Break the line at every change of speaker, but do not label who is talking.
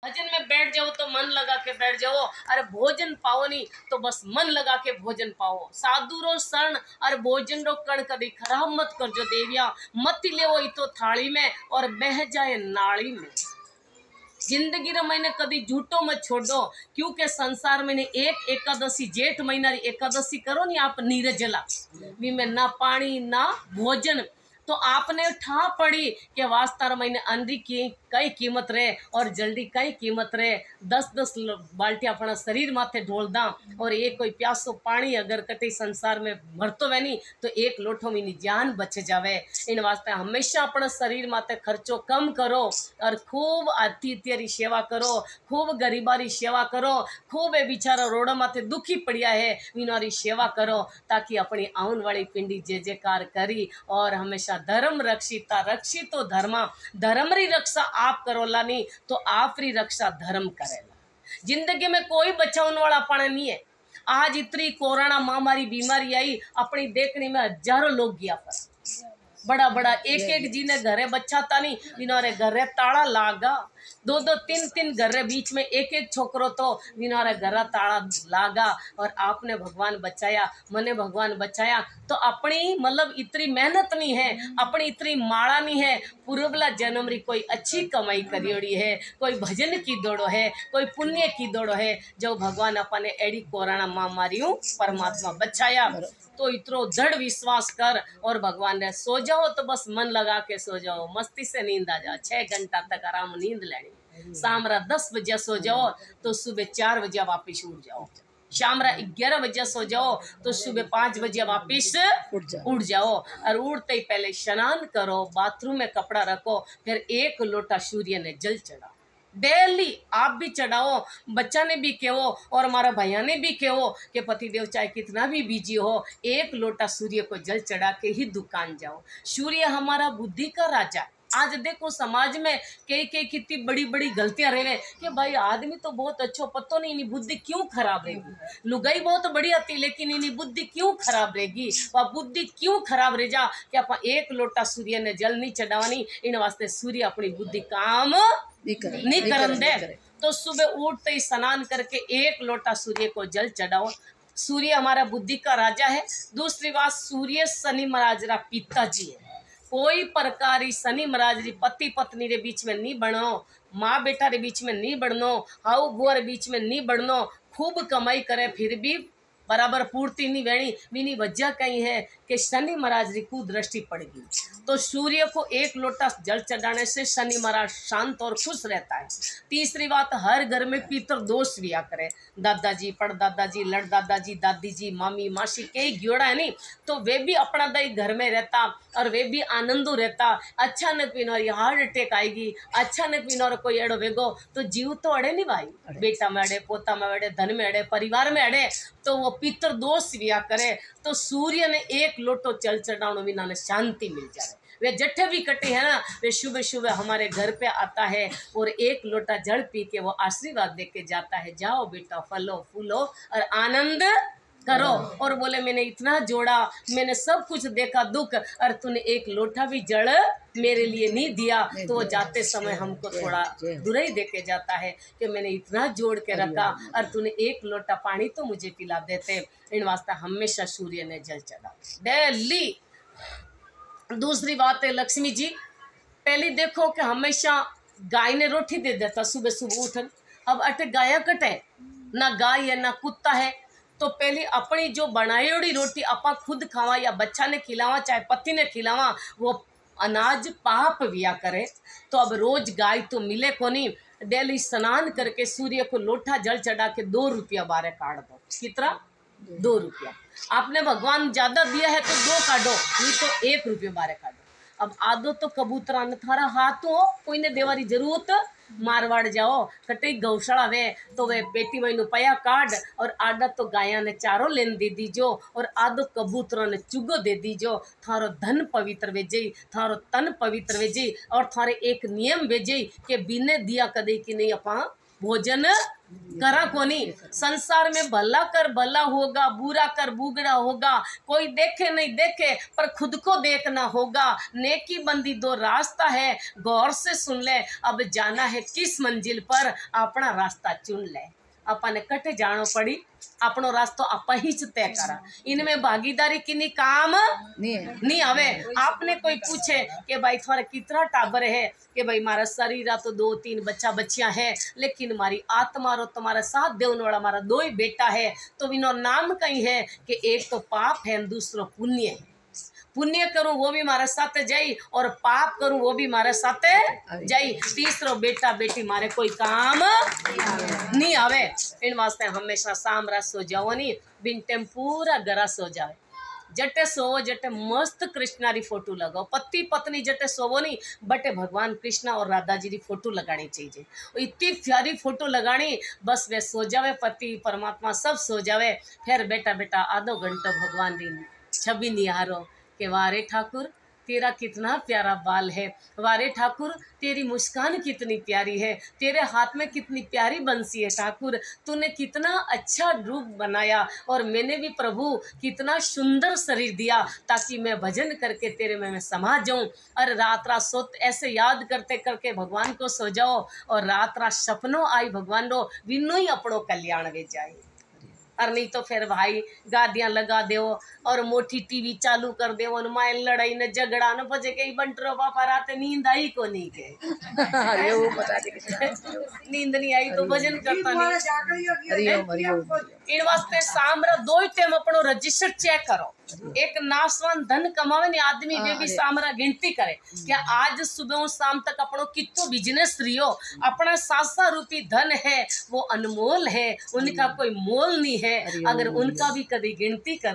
भजन में बैठ जाओ तो मन लगा के बैठ जाओ, अरे भोजन पाओ नहीं तो बस मन लगा के भोजन पाओ। साधु रो शरण अरे भोजन रो कण कभी खराब मत कर जो देविया, मत ले वो तो थाली में और बह जाए नाली में। जिंदगी रे मैंने कभी झूठो मत छोड़ो, क्योंकि संसार में एक एकादशी जेठ महीना री एकादशी करो नहीं आप नीरजला भी में ना पानी ना भोजन, तो आपने ठा पड़ी कि वास्तार महीने अंधी की कई कीमत रहे और जल्दी कई कीमत रहे। 10-10 बाल्टी अपना शरीर माथे ढोल दा और एक कोई प्यासो पानी अगर कटे संसार में भरतो वे नहीं तो एक लोटो में जान बच जावे। इन वास्ते हमेशा अपना शरीर माथे खर्चो कम करो और खूब आतिथ्य सेवा करो, खूब गरीबारी सेवा करो, खूब ए बिचारा रोड़ा माथे दुखी पड़िया है इनारी सेवा करो, ताकि अपनी आउन वाली पिंडी जे जेकार करी और हमेशा धर्म रक्षिता रक्षितो धर्मा, धर्म री रक्षा आप करोला नहीं तो आप री रक्षा धर्म करेला। जिंदगी में कोई बचाने वाला पण नहीं है। आज इतनी कोरोना महामारी बीमारी आई अपनी देखने में हजारों लोग गया पर बड़ा बड़ा एक जी ने घरे बच्चा था नहीं इन्होंने घरे ताला लागा, 2-2 3-3 घरे बीच में एक छोकरो तो इन्होंने घरा ताला लागा और आपने भगवान बचाया, मने भगवान बचाया। तो अपनी मतलब इतनी मेहनत नहीं है, अपनी इतनी माड़ा नहीं है, पूर्वला जन्म री कोई अच्छी कमाई करियोड़ी है, कोई भजन की दौड़ो है, कोई पुण्य की दौड़ो है, जो भगवान अपने एडी कोरोना महामारियों परमात्मा बचाया। तो इतनो दृढ़ विश्वास कर और भगवान ने सो जाओ तो बस मन लगा के सो जाओ, मस्ती से नींद आ जाओ, 6 घंटा तक आराम नींद लेनी। शाम 10 बजे सो जाओ तो सुबह 4 बजे वापिस उठ जाओ, शाम 11 बजे सो जाओ तो सुबह 5 बजे वापिस उठ जाओ और उठते ही पहले स्नान करो, बाथरूम में कपड़ा रखो, फिर 1 लोटा सूर्य ने जल चढ़ाओ। डेली आप भी चढ़ाओ, बच्चा ने भी कहो और हमारा भैया ने भी कहो कि पतिदेव चाहे कितना भी बिजी हो 1 लोटा सूर्य को जल चढ़ा के ही दुकान जाओ। सूर्य हमारा बुद्धि का राजा। आज देखो समाज में कई कितनी बड़ी बड़ी गलतियां रहे कि भाई आदमी तो बहुत अच्छो पतो नहीं इन्हीं बुद्धि क्यों खराब रहेगी, लुगाई बहुत बढ़िया थी लेकिन इन्हीं बुद्धि क्यों खराब रहेगी, वह बुद्धि क्यों खराब रह जा कि आप 1 लोटा सूर्य ने जल नहीं चढ़ावानी। इन वास्ते सूर्य अपनी बुद्धि काम नहीं करन दे। तो सुबह उठते ही स्नान करके 1 लोटा सूर्य को जल चढ़ाओ। सूर्य हमारा बुद्धि का राजा है। दूसरी बात, सूर्य शनि महाराज रा पिताजी है। कोई प्रकार शनि महाराज री पति पत्नी रे बीच में नहीं बनो, माँ बेटा रे बीच में नहीं बढ़नो, हाउ बुआ रे बीच में नहीं बढ़नो। खूब कमाई करे फिर भी बराबर पूर्ति नहीं वेणी, बिनी वजह कहीं है कि शनि महाराज री कुदृष्टि पड़ गई। तो सूर्य को 1 लोटा जल चढ़ाने से शनि महाराज शांत और खुश रहता है। तीसरी बात, हर घर में पितर दोष भी आ करे, दादाजी पड़दादाजी लड़दादाजी दादी जी मामी मासी कई जोड़ा है नहीं, तो वे भी अपना दई घर में रहता और वे भी आनंदो रहता। अचानक भी हार्ट अटैक आएगी, अचानक भी कोई एड़ो वेगो तो जीव तो अड़े नहीं भाई, बेटा में अड़े, पोता में अड़े, धन में अड़े, परिवार में अड़े, तो वो पितर दोष भी करे। तो सूर्य ने 1 लोटो जल चढ़ाने बिना ने शांति मिल जाए। वे जट्ठे भी कटे हैं ना, वे सुबह सुबह हमारे घर पे आता है और 1 लोटा जल पी के वो आशीर्वाद दे के जाता है, जाओ बेटा फलो फूलो और आनंद करो। और बोले मैंने इतना जोड़ा, मैंने सब कुछ देखा दुख, और तूने 1 लोटा भी जल मेरे लिए नहीं दिया। तो वो जाते समय हमको थोड़ा दुराई दे के जाता है कि मैंने इतना जोड़ के रखा और तूने 1 लोटा पानी तो मुझे पिला देते। इन वास्ते हमेशा सूर्य ने जल चढ़ा डेली। दूसरी बात है लक्ष्मी जी, पहले देखो कि हमेशा गाय ने रोटी दे देता सुबह सुबह उठन। अब अटे गाया कटे ना, गाय है ना कुत्ता है, तो पहले अपनी जो बनाई रोटी अपा खुद खावा या बच्चा ने खिलावा चाहे पति ने खिलावा, वो अनाज पाप विया करे। तो अब रोज गाय तो मिले को नहीं, डेली स्नान करके सूर्य को लोटा जल चढ़ा के 2 रुपया बारे काट दो। कितना? 2 रुपया। आपने भगवान ज्यादा दिया है तो 2 काटो, नहीं तो 1 रुपये बारे काटो। अब आदो तो कबूतरा ने थारा हाथों कोई ने देवारी जरूरत मारवाड़ जाओ, कटे गौशाला वे तो वे बेटी महीनू पया काट और आधा तो गाया ने चारों लेन दे दीजो और आधो कबूतरों ने चुगो दे दीजो। थारो धन पवित्र वेजई, थारो तन पवित्र वेजई और थारे एक नियम वेजई कि बिने दिया कदे की नहीं अपा भोजन करा कोनी। संसार में भला कर भला होगा, बुरा कर बुरा होगा। कोई देखे नहीं देखे पर खुद को देखना होगा। नेकी बंदी दो रास्ता है, गौर से सुन ले। अब जाना है किस मंजिल पर, अपना रास्ता चुन ले। अपने कटे जानो पड़ी, अपनो रास्तो आप ही तय करा। इनमें भागीदारी किन्नी काम नहीं आवे। आपने कोई पूछे कि भाई तुम्हारा कितना टाबर है, कि भाई मारा शरीर तो 2-3 बच्चा बच्चियां है, लेकिन हमारी आत्मा रो तुम्हारा साथ देने वाला हमारा 2 ही बेटा है। तो इनो नाम कहीं है कि एक तो पाप है, दूसरो पुण्य है। पुण्य करूं वो भी मारे साथ जाई, और पाप करूं वो भी मारे साथ जाई। तीसरो बेटा बेटी मारे कोई काम नहीं आवे। इन वास्ते हमेशा सामरा सो जाओ नी, बिन टाइम पूरा गरा सो जावे। जटे सोवो जटे मस्त कृष्णा री फोटो लगाओ। पति पत्नी जटे सोवो नहीं, बटे भगवान कृष्णा और राधा जी री फोटो लगानी चाहिए। इतनी प्यारी फोटो लगानी, बस वे सो जावे, पति परमात्मा सब सो जावे। फिर बेटा बेटा आधो घंटो भगवान री छवि निहारो कि वारे ठाकुर तेरा कितना प्यारा बाल है, वारे ठाकुर तेरी मुस्कान कितनी प्यारी है, तेरे हाथ में कितनी प्यारी बंसी है। ठाकुर तूने कितना अच्छा रूप बनाया, और मैंने भी प्रभु कितना सुंदर शरीर दिया, ताकि मैं भजन करके तेरे में मैं समा जाऊं। और रात रात सो ऐसे याद करते करके भगवान को सो जाओ, और रात रात सपनों आई भगवान रो विनो ही अपनों कल्याण वे जाए। और नहीं तो फिर भाई गादियां लगा दो और मोटी टीवी चालू कर दो, उनमें लड़ाई न झगड़ा न बजे के बंटरो पापा रात नींद आई को नहीं के नींद नहीं आई तो भजन करता नहीं। इन वास्ते सामरा 2 ही टाइम अपनो रजिस्टर चेक करो। एक नाशवान धन कमावे ने आदमी वे भी सामरा गिनती करे क्या आज सुबह और शाम तक अपनो कितो बिजनेस रियो। अपना सासा रूपी धन है वो अनमोल है, उनका कोई मोल नहीं है। अगर उनका भी कभी गिनती कर